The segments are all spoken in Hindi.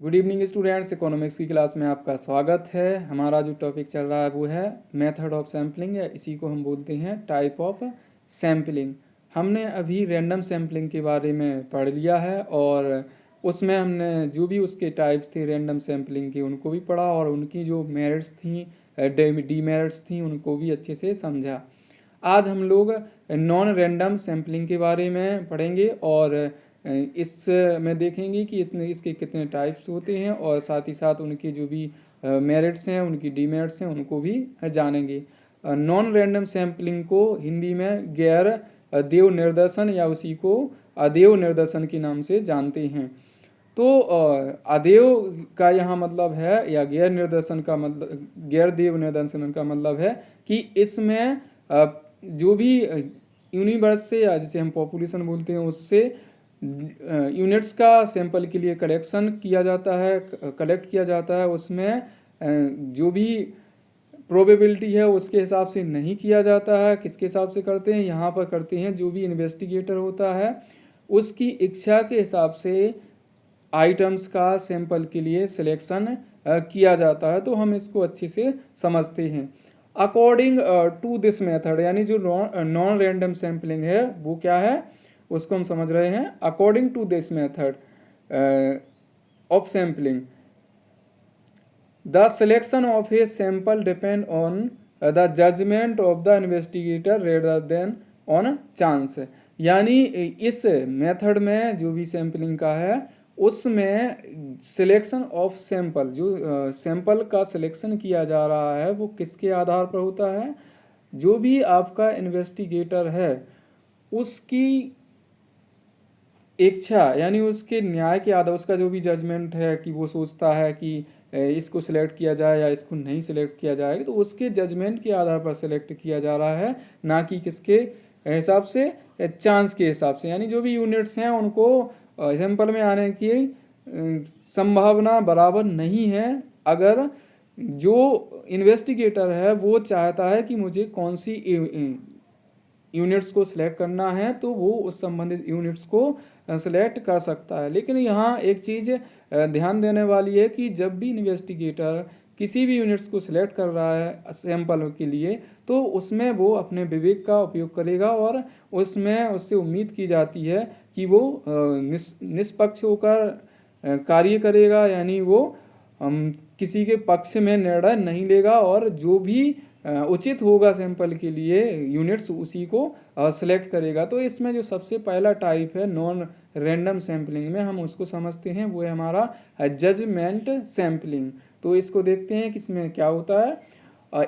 गुड इवनिंग स्टूडेंट्स, इकोनॉमिक्स की क्लास में आपका स्वागत है। हमारा जो टॉपिक चल रहा है वो है मेथड ऑफ सैम्पलिंग, या इसी को हम बोलते हैं टाइप ऑफ सैम्पलिंग। हमने अभी रैंडम सैम्पलिंग के बारे में पढ़ लिया है और उसमें हमने जो भी उसके टाइप्स थे रैंडम सैम्पलिंग के उनको भी पढ़ा और उनकी जो मेरिट्स थी डीमेरिट्स थी उनको भी अच्छे से समझा। आज हम लोग नॉन रैंडम सैम्पलिंग के बारे में पढ़ेंगे और इसमें देखेंगे कि इसके कितने टाइप्स होते हैं और साथ ही साथ उनके जो भी मेरिट्स हैं उनकी डीमेरिट्स हैं उनको भी जानेंगे। नॉन रैंडम सैम्पलिंग को हिंदी में गैर देव निर्देशन या उसी को अदेव निर्देशन के नाम से जानते हैं। तो अदेव का यहाँ मतलब है या गैर निर्देशन का मतलब गैर देव निर्देशन का मतलब है कि इसमें जो भी यूनिवर्स से या जिसे हम पॉपुलेशन बोलते हैं उससे यूनिट्स का सैंपल के लिए कलेक्शन किया जाता है, कलेक्ट किया जाता है। उसमें जो भी प्रोबेबिलिटी है उसके हिसाब से नहीं किया जाता है। किसके हिसाब से करते हैं? यहाँ पर करते हैं जो भी इन्वेस्टिगेटर होता है उसकी इच्छा के हिसाब से आइटम्स का सैंपल के लिए सिलेक्शन किया जाता है। तो हम इसको अच्छे से समझते हैं। अकॉर्डिंग टू दिस मेथड, यानी जो नॉन रैंडम सैम्पलिंग है वो क्या है उसको हम समझ रहे हैं। According to this method of sampling the selection of a sample depend on the judgement of the investigator rather than on chance. यानी इस मेथड में जो भी सैम्पलिंग का है उसमें सिलेक्शन ऑफ सैंपल, जो सैंपल का सिलेक्शन किया जा रहा है वो किसके आधार पर होता है? जो भी आपका इन्वेस्टिगेटर है उसकी इच्छा यानी उसके न्याय के आधार, उसका जो भी जजमेंट है कि वो सोचता है कि इसको सिलेक्ट किया जाए या इसको नहीं सिलेक्ट किया जाएगा, तो उसके जजमेंट के आधार पर सिलेक्ट किया जा रहा है, ना कि किसके हिसाब से? चांस के हिसाब से। यानी जो भी यूनिट्स हैं उनको सैंपल में आने की संभावना बराबर नहीं है। अगर जो इन्वेस्टिगेटर है वो चाहता है कि मुझे कौन सी यूनिट्स को सिलेक्ट करना है तो वो उस संबंधित यूनिट्स को सिलेक्ट कर सकता है। लेकिन यहाँ एक चीज़ ध्यान देने वाली है कि जब भी इन्वेस्टिगेटर किसी भी यूनिट्स को सिलेक्ट कर रहा है सैंपल के लिए तो उसमें वो अपने विवेक का उपयोग करेगा और उसमें उससे उम्मीद की जाती है कि वो निष्पक्ष होकर कार्य करेगा। यानी वो किसी के पक्ष में निर्णय नहीं लेगा और जो भी उचित होगा सैंपल के लिए यूनिट्स उसी को सिलेक्ट करेगा। तो इसमें जो सबसे पहला टाइप है नॉन रैंडम सैम्पलिंग में, हम उसको समझते हैं वो है हमारा जजमेंट सैम्पलिंग। तो इसको देखते हैं कि इसमें क्या होता है।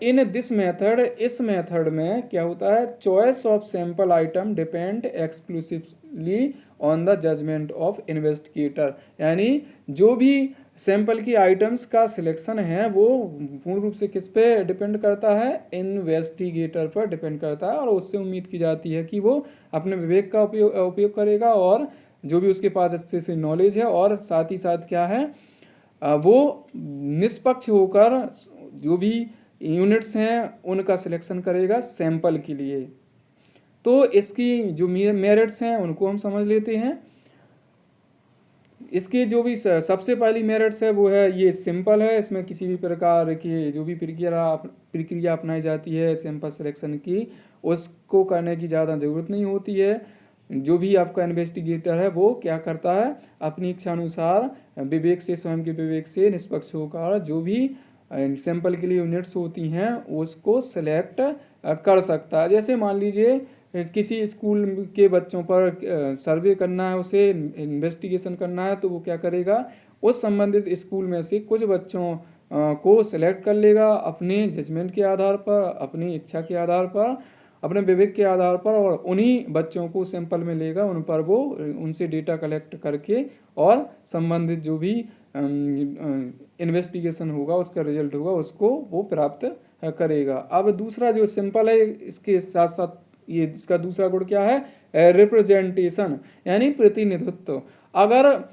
इन दिस मेथड, इस मेथड में क्या होता है? Choice of sample item depend exclusively on the judgement of investigator. यानी जो भी सैंपल की आइटम्स का सिलेक्शन है वो पूर्ण रूप से किस पे डिपेंड करता है? इन्वेस्टिगेटर पर डिपेंड करता है और उससे उम्मीद की जाती है कि वो अपने विवेक का उपयोग करेगा और जो भी उसके पास अच्छे से नॉलेज है और साथ ही साथ क्या है वो निष्पक्ष होकर जो भी यूनिट्स हैं उनका सिलेक्शन करेगा सैंपल के लिए। तो इसकी जो मेरिट्स हैं उनको हम समझ लेते हैं। इसके जो भी सबसे पहली मेरिट्स है वो है ये सिंपल है। इसमें किसी भी प्रकार की जो भी प्रक्रिया अपनाई जाती है सैंपल सिलेक्शन की उसको करने की ज़्यादा ज़रूरत नहीं होती है। जो भी आपका इन्वेस्टिगेटर है वो क्या करता है? अपनी इच्छा अनुसार विवेक से, स्वयं के विवेक से निष्पक्ष होकर जो भी सैंपल के लिए यूनिट्स होती हैं उसको सेलेक्ट कर सकता है। जैसे मान लीजिए किसी स्कूल के बच्चों पर सर्वे करना है, उसे इन्वेस्टिगेशन करना है, तो वो क्या करेगा? उस संबंधित स्कूल में से कुछ बच्चों को सिलेक्ट कर लेगा अपने जजमेंट के आधार पर, अपनी इच्छा के आधार पर, अपने विवेक के आधार पर, और उन्हीं बच्चों को सैंपल में लेगा। उन पर वो उनसे डेटा कलेक्ट करके और संबंधित जो भी इन्वेस्टिगेशन होगा उसका रिजल्ट होगा उसको वो प्राप्त करेगा। अब दूसरा जो सिंपल है इसके साथ साथ ये इसका दूसरा गुण क्या है? रिप्रेजेंटेशन, यानी प्रतिनिधित्व। अगर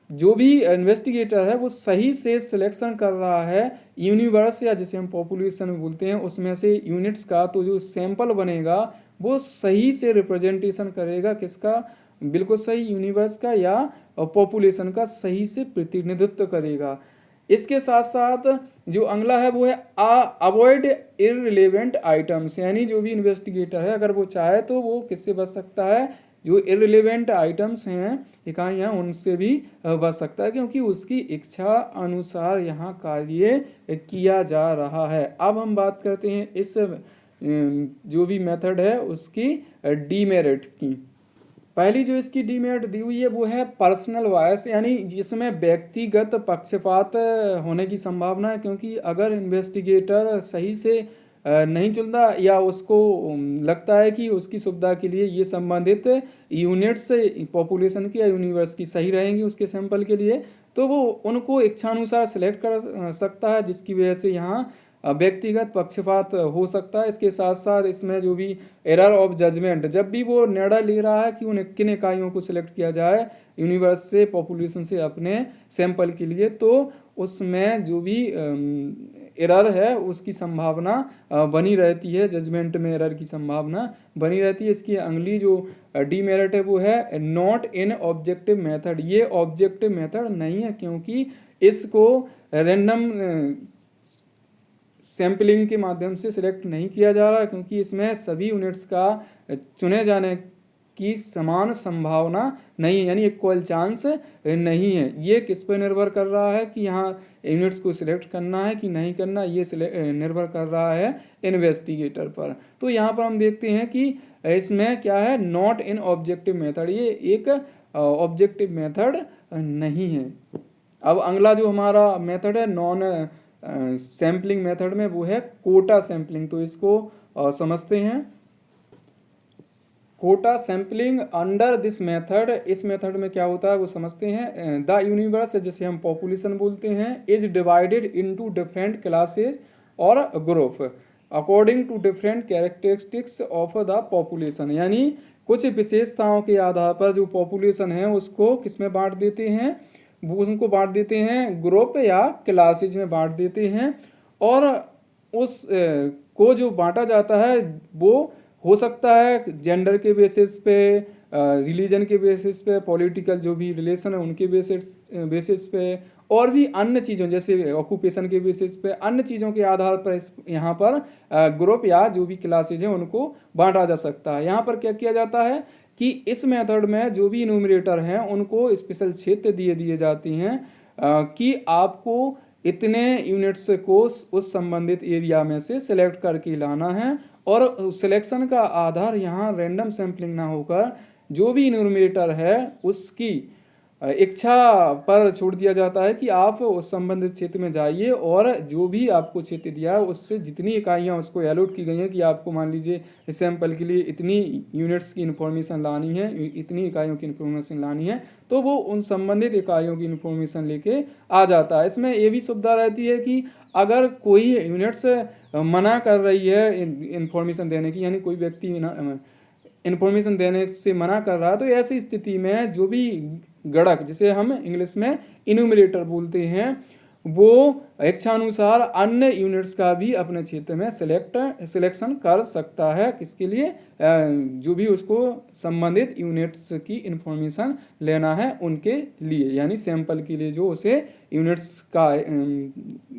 जो भी इन्वेस्टिगेटर है वो सही से सिलेक्शन कर रहा है यूनिवर्स या जिसे हम पॉपुलेशन बोलते हैं उसमें से यूनिट्स का, तो जो सैंपल बनेगा वो सही से रिप्रेजेंटेशन करेगा किसका? बिल्कुल सही यूनिवर्स का या पॉपुलेशन का सही से प्रतिनिधित्व करेगा। इसके साथ साथ जो अगला है वो है अवॉइड इररिलेवेंट आइटम्स, यानी जो भी इन्वेस्टिगेटर है अगर वो चाहे तो वो किससे बच सकता है, जो इररिलेवेंट आइटम्स हैं, इकाइयाँ, उनसे भी बच सकता है, क्योंकि उसकी इच्छा अनुसार यहाँ कार्य किया जा रहा है। अब हम बात करते हैं इस जो भी मेथड है उसकी डीमेरिट की। पहली जो इसकी डीमेरिट दी हुई है वो है पर्सनल वायस, यानी जिसमें व्यक्तिगत पक्षपात होने की संभावना है, क्योंकि अगर इन्वेस्टिगेटर सही से नहीं चुनता या उसको लगता है कि उसकी सुविधा के लिए ये संबंधित यूनिट्स पॉपुलेशन की या यूनिवर्स की सही रहेंगी उसके सैंपल के लिए, तो वो उनको इच्छानुसार सिलेक्ट कर सकता है, जिसकी वजह से यहाँ व्यक्तिगत पक्षपात हो सकता है। इसके साथ साथ इसमें जो भी एरर ऑफ जजमेंट, जब भी वो निर्णय ले रहा है कि उन्हें किन इकाइयों को सिलेक्ट किया जाए यूनिवर्स से, पॉपुलेशन से अपने सैंपल के लिए, तो उसमें जो भी एरर है उसकी संभावना बनी रहती है, जजमेंट में एरर की संभावना बनी रहती है। इसकी अगली जो डीमेरिट है वो है नॉट इन ऑब्जेक्टिव मेथड। ये ऑब्जेक्टिव मेथड नहीं है, क्योंकि इसको रैंडम सैम्पलिंग के माध्यम से सिलेक्ट नहीं किया जा रहा, क्योंकि इसमें सभी यूनिट्स का चुने जाने की समान संभावना नहीं है, यानी इक्वल चांस नहीं है। ये किस पर निर्भर कर रहा है कि यहाँ यूनिट्स को सिलेक्ट करना है कि नहीं करना, ये निर्भर कर रहा है इन्वेस्टिगेटर पर। तो यहाँ पर हम देखते हैं कि इसमें क्या है, नॉट इन ऑब्जेक्टिव मेथड, ये एक ऑब्जेक्टिव मेथड नहीं है। अब अगला जो हमारा मेथड है नॉन सैम्पलिंग मेथड में, वो है कोटा सैम्पलिंग। तो इसको समझते हैं। Quota sampling under this method, इस मेथड में क्या होता है वो समझते हैं। द यूनिवर्स, जिसे हम पॉपुलेशन बोलते हैं, is divided into different classes और group according to different characteristics of the population, यानी कुछ विशेषताओं के आधार पर जो पॉपुलेशन है उसको किस में बांट देते हैं, वो उनको बांट देते हैं ग्रुप या क्लासेज में बांट देते हैं। और उस को जो बांटा जाता है वो हो सकता है जेंडर के बेसिस पे, रिलीजन के बेसिस पे, पॉलिटिकल जो भी रिलेशन है उनके बेसिस पे, और भी अन्य चीज़ों जैसे ऑक्यूपेशन के बेसिस पे, अन्य चीज़ों के आधार पर यहाँ पर ग्रुप या जो भी क्लासेज हैं उनको बांटा जा सकता है। यहाँ पर क्या किया जाता है कि इस मेथड में जो भी न्यूमरेटर हैं उनको स्पेशल क्षेत्र दिए जाते हैं कि आपको इतने यूनिट्स को उस संबंधित एरिया में से सिलेक्ट करके लाना है, और सिलेक्शन का आधार यहाँ रैंडम सैम्पलिंग ना होकर जो भी न्यूमरेटर है उसकी इच्छा पर छोड़ दिया जाता है कि आप उस संबंधित क्षेत्र में जाइए और जो भी आपको क्षेत्र दिया है उससे जितनी इकाइयाँ उसको अलॉट की गई हैं कि आपको मान लीजिए इस सैंपल के लिए इतनी यूनिट्स की इन्फॉर्मेशन लानी है, इतनी इकाइयों की इन्फॉर्मेशन लानी है, तो वो उन संबंधित इकाइयों की इन्फॉर्मेशन लेके आ जाता है। इसमें ये भी सुविधा रहती है कि अगर कोई यूनिट्स मना कर रही है इन्फॉर्मेशन देने की, यानी कोई व्यक्ति इन्फॉर्मेशन देने से मना कर रहा है, तो ऐसी स्थिति में जो भी गणक, जिसे हम इंग्लिश में इन्यूमरेटर बोलते हैं, वो इच्छानुसार अन्य यूनिट्स का भी अपने क्षेत्र में सिलेक्शन कर सकता है। किसके लिए, जो भी उसको संबंधित यूनिट्स की इंफॉर्मेशन लेना है उनके लिए, यानी सैंपल के लिए जो उसे यूनिट्स का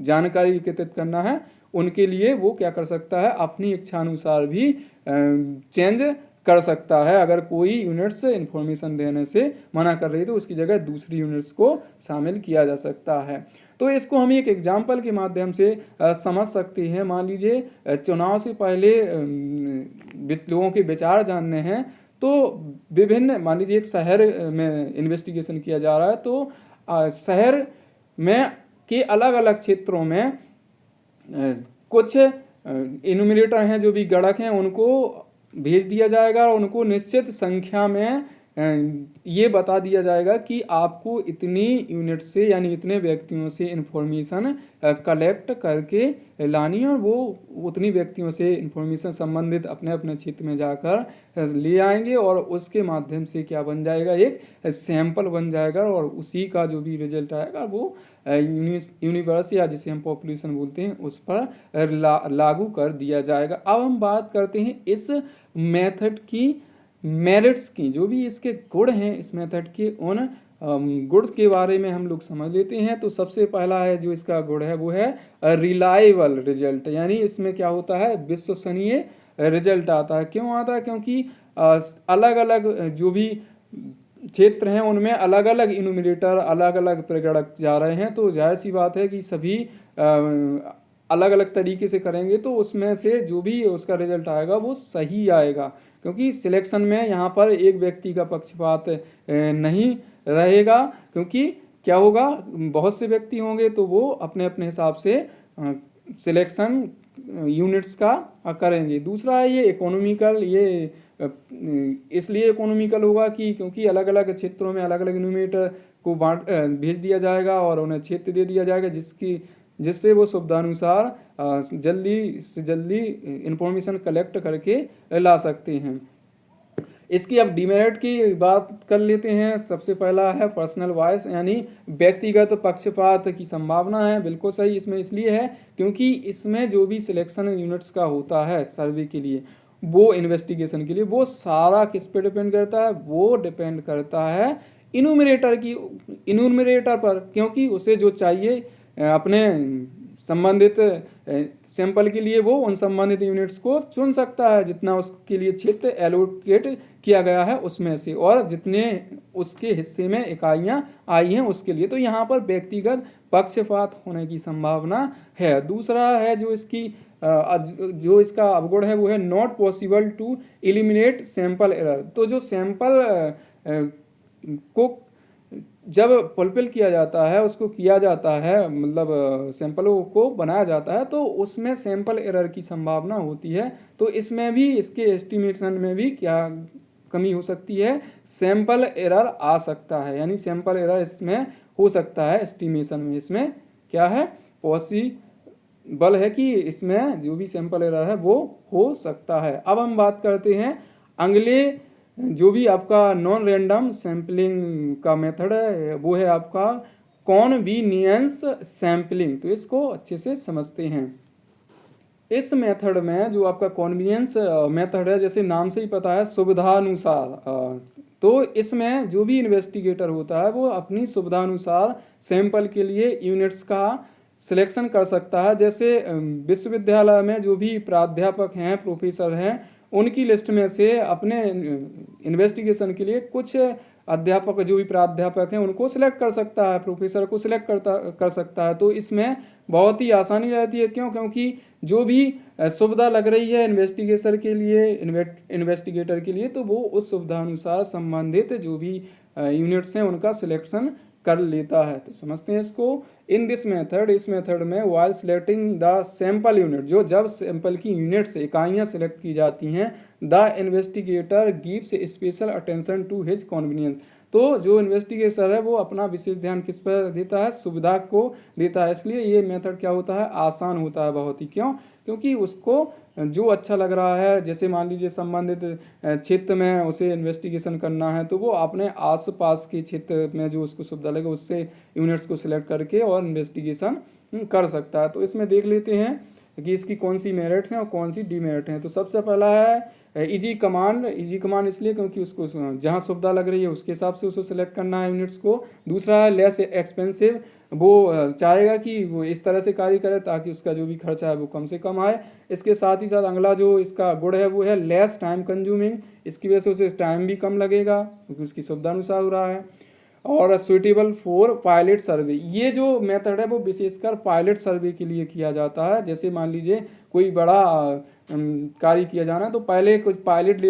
जानकारी एकत्रित करना है उनके लिए वो क्या कर सकता है, अपनी इच्छानुसार भी चेंज कर सकता है। अगर कोई यूनिट्स इंफॉर्मेशन देने से मना कर रही है तो उसकी जगह दूसरी यूनिट्स को शामिल किया जा सकता है। तो इसको हम एक एग्जाम्पल के माध्यम से समझ सकते हैं। मान लीजिए चुनाव से पहले लोगों के विचार जानने हैं, तो विभिन्न, मान लीजिए एक शहर में इन्वेस्टिगेशन किया जा रहा है, तो शहर में के अलग अलग क्षेत्रों में कुछ इन्यूमरेटर हैं, जो भी गणक हैं, उनको भेज दिया जाएगा और उनको निश्चित संख्या में ये बता दिया जाएगा कि आपको इतनी यूनिट से, यानी इतने व्यक्तियों से इन्फॉर्मेशन कलेक्ट करके लानी है, और वो उतनी व्यक्तियों से इन्फॉर्मेशन संबंधित अपने अपने क्षेत्र में जाकर ले आएंगे, और उसके माध्यम से क्या बन जाएगा, एक सैंपल बन जाएगा, और उसी का जो भी रिजल्ट आएगा वो यूनिवर्स या जिसे हम पॉपुलेशन बोलते हैं उस पर लागू कर दिया जाएगा। अब हम बात करते हैं इस मेथड की मेरिट्स की, जो भी इसके गुण हैं इस मेथड के, उन गुड्स के बारे में हम लोग समझ लेते हैं। तो सबसे पहला है जो इसका गुण है वो है रिलायबल रिजल्ट, यानी इसमें क्या होता है, विश्वसनीय रिजल्ट आता है। क्यों आता है, क्योंकि अलग अलग जो भी क्षेत्र हैं उनमें अलग अलग इन्यूमरेटर अलग अलग प्रगणक जा रहे हैं, तो जाहिर सी बात है कि सभी अलग अलग तरीके से करेंगे तो उसमें से जो भी उसका रिजल्ट आएगा वो सही आएगा, क्योंकि सिलेक्शन में यहाँ पर एक व्यक्ति का पक्षपात नहीं रहेगा, क्योंकि क्या होगा, बहुत से व्यक्ति होंगे तो वो अपने अपने हिसाब से सिलेक्शन यूनिट्स का करेंगे। दूसरा है ये इकोनॉमिकल, ये इसलिए इकोनॉमिकल होगा कि क्योंकि अलग अलग क्षेत्रों में अलग अलग इन्यूमरेटर को भेज दिया जाएगा और उन्हें क्षेत्र दे दिया जाएगा, जिससे वो सुविधानुसार जल्दी से जल्दी इंफॉर्मेशन कलेक्ट करके ला सकते हैं। इसकी अब डिमेरिट की बात कर लेते हैं। सबसे पहला है पर्सनल वॉइस, यानी व्यक्तिगत पक्षपात की संभावना है। बिल्कुल सही, इसमें इसलिए है क्योंकि इसमें जो भी सिलेक्शन यूनिट्स का होता है सर्वे के लिए, वो इन्वेस्टिगेशन के लिए, वो सारा किस पे डिपेंड करता है, वो डिपेंड करता है इन्यूमरेटर पर, क्योंकि उसे जो चाहिए अपने संबंधित सैंपल के लिए वो उन संबंधित यूनिट्स को चुन सकता है जितना उसके लिए क्षेत्र एलोकेट किया गया है उसमें से, और जितने उसके हिस्से में इकाइयां आई हैं उसके लिए। तो यहाँ पर व्यक्तिगत पक्षपात होने की संभावना है। दूसरा है जो इसका अवगुण है वो है not possible to eliminate sample error. तो जो सैंपल को जब फुलफिल किया जाता है, उसको किया जाता है, मतलब सैंपलों को बनाया जाता है, तो उसमें सैंपल एरर की संभावना होती है। तो इसमें भी, इसके एस्टिमेशन में भी क्या कमी हो सकती है, सैंपल एरर आ सकता है, यानी सैंपल एरर इसमें हो सकता है। एस्टिमेशन में इसमें क्या है, पॉसिबल है कि इसमें जो भी सैंपल एरर है वो हो सकता है। अब हम बात करते हैं अगले जो भी आपका नॉन रैंडम सैम्पलिंग का मेथड है, वो है आपका कॉन्वीनियंस सैम्पलिंग। तो इसको अच्छे से समझते हैं। इस मेथड में जो आपका कॉन्वीनियंस मेथड है, जैसे नाम से ही पता है, सुविधानुसार, तो इसमें जो भी इन्वेस्टिगेटर होता है वो अपनी सुविधानुसार सैंपल के लिए यूनिट्स का सिलेक्शन कर सकता है। जैसे विश्वविद्यालय में जो भी प्राध्यापक हैं, प्रोफेसर हैं, उनकी लिस्ट में से अपने इन्वेस्टिगेशन के लिए कुछ अध्यापक, जो भी प्राध्यापक हैं, उनको सिलेक्ट कर सकता है, प्रोफेसर को सिलेक्ट कर सकता है। तो इसमें बहुत ही आसानी रहती है। क्यों? क्योंकि जो भी सुविधा लग रही है इन्वेस्टिगेशन के लिए, इन्वेस्टिगेटर के लिए, तो वो उस सुविधा अनुसार संबंधित जो भी यूनिट्स हैं उनका सिलेक्शन कर लेता है। तो समझते हैं इसको। इन दिस मेथड, इस मेथड में while selecting the sample unit, जो जब सैंपल की यूनिट से इकाइयाँ सिलेक्ट की जाती हैं, the investigator gives special attention to his convenience. तो जो इन्वेस्टिगेटर है वो अपना विशेष ध्यान किस पर देता है, सुविधा को देता है। इसलिए ये मेथड क्या होता है, आसान होता है बहुत ही। क्यों? क्योंकि उसको जो अच्छा लग रहा है, जैसे मान लीजिए संबंधित क्षेत्र में उसे इन्वेस्टिगेशन करना है, तो वो अपने आसपास के क्षेत्र में जो उसको सुविधा लगे उससे यूनिट्स को सिलेक्ट करके और इन्वेस्टिगेशन कर सकता है। तो इसमें देख लेते हैं कि इसकी कौन सी मेरिट्स हैं और कौन सी डीमेरिट हैं। तो सबसे पहला है इजी कमांड। इजी कमांड इसलिए क्योंकि उसको जहाँ सुविधा लग रही है उसके हिसाब से उसको सिलेक्ट करना है यूनिट्स को। दूसरा है लेस एक्सपेंसिव, वो चाहेगा कि वो इस तरह से कार्य करे ताकि उसका जो भी खर्चा है वो कम से कम आए। इसके साथ ही साथ अगला जो इसका गुण है वो है लेस टाइम कंज्यूमिंग। इसकी वजह से उसे टाइम भी कम लगेगा क्योंकि उसकी सुविधा अनुसार हो रहा है। और सुइटेबल फॉर पायलट सर्वे, ये जो मेथड है वो विशेषकर पायलट सर्वे के लिए किया जाता है। जैसे मान लीजिए कोई बड़ा कार्य किया जाना है तो पहले कुछ पायलट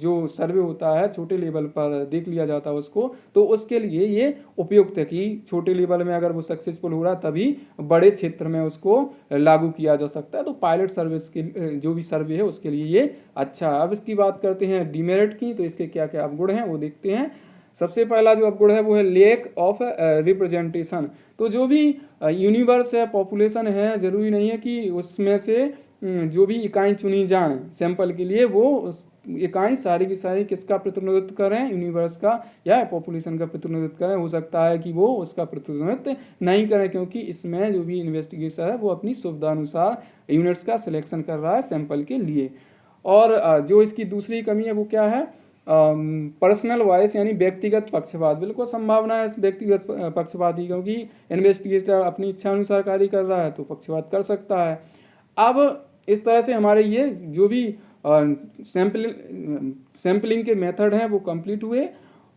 जो सर्वे होता है छोटे लेवल पर देख लिया जाता है उसको, तो उसके लिए ये उपयुक्त है कि छोटे लेवल में अगर वो सक्सेसफुल हो रहा है तभी बड़े क्षेत्र में उसको लागू किया जा सकता है। तो पायलट सर्विस के जो भी सर्वे है उसके लिए ये अच्छा है। अब इसकी बात करते हैं डीमेरिट की। तो इसके क्या क्या अवगुण हैं वो देखते हैं। सबसे पहला जो अवगुण है वो है लेक ऑफ रिप्रेजेंटेशन। तो जो भी यूनिवर्स है, पॉपुलेशन है, जरूरी नहीं है कि उसमें से जो भी इकाई चुनी जाएं सैंपल के लिए, वो इकाई सारी की सारी किसका प्रतिनिधित्व करें, यूनिवर्स का या पॉपुलेशन का प्रतिनिधित्व करें। हो सकता है कि वो उसका प्रतिनिधित्व नहीं करें क्योंकि इसमें जो भी इन्वेस्टिगेशन है वो अपनी सुविधा अनुसार यूनिट्स का सिलेक्शन कर रहा है सैंपल के लिए। और जो इसकी दूसरी कमी है वो क्या है, पर्सनल वॉइस यानी व्यक्तिगत पक्षपात, बिल्कुल संभावना है व्यक्तिगत पक्षपात की, क्योंकि इन्वेस्टिगेटर अपनी इच्छा अनुसार कार्य कर रहा है तो पक्षपात कर सकता है। अब इस तरह से हमारे ये जो भी सैम्पलिंग के मेथड हैं वो कंप्लीट हुए।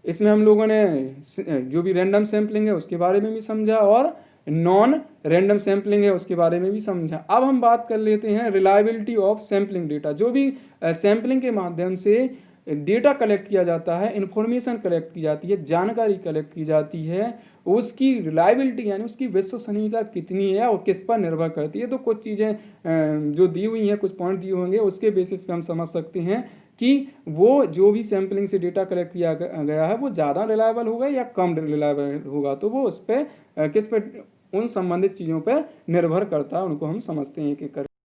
इसमें हम लोगों ने जो भी रैंडम सैम्पलिंग है उसके बारे में भी समझा और नॉन रैंडम सैम्पलिंग है उसके बारे में भी समझा। अब हम बात कर लेते हैं रिलायबिलिटी ऑफ सैम्पलिंग डेटा। जो भी सैम्पलिंग के माध्यम से डेटा कलेक्ट किया जाता है, इन्फॉर्मेशन कलेक्ट की जाती है, जानकारी कलेक्ट की जाती है, उसकी रिलायबिलिटी यानी उसकी विश्वसनीयता कितनी है और किस पर निर्भर करती है। तो कुछ चीज़ें जो दी हुई हैं, कुछ पॉइंट दिए होंगे, उसके बेसिस पे हम समझ सकते हैं कि वो जो भी सैम्पलिंग से डेटा कलेक्ट किया गया है वो ज़्यादा रिलायबल होगा या कम रिलायबल होगा। तो वो उस पर किस पे, उन संबंधित चीज़ों पर निर्भर करता है, उनको हम समझते हैं एक एक करके।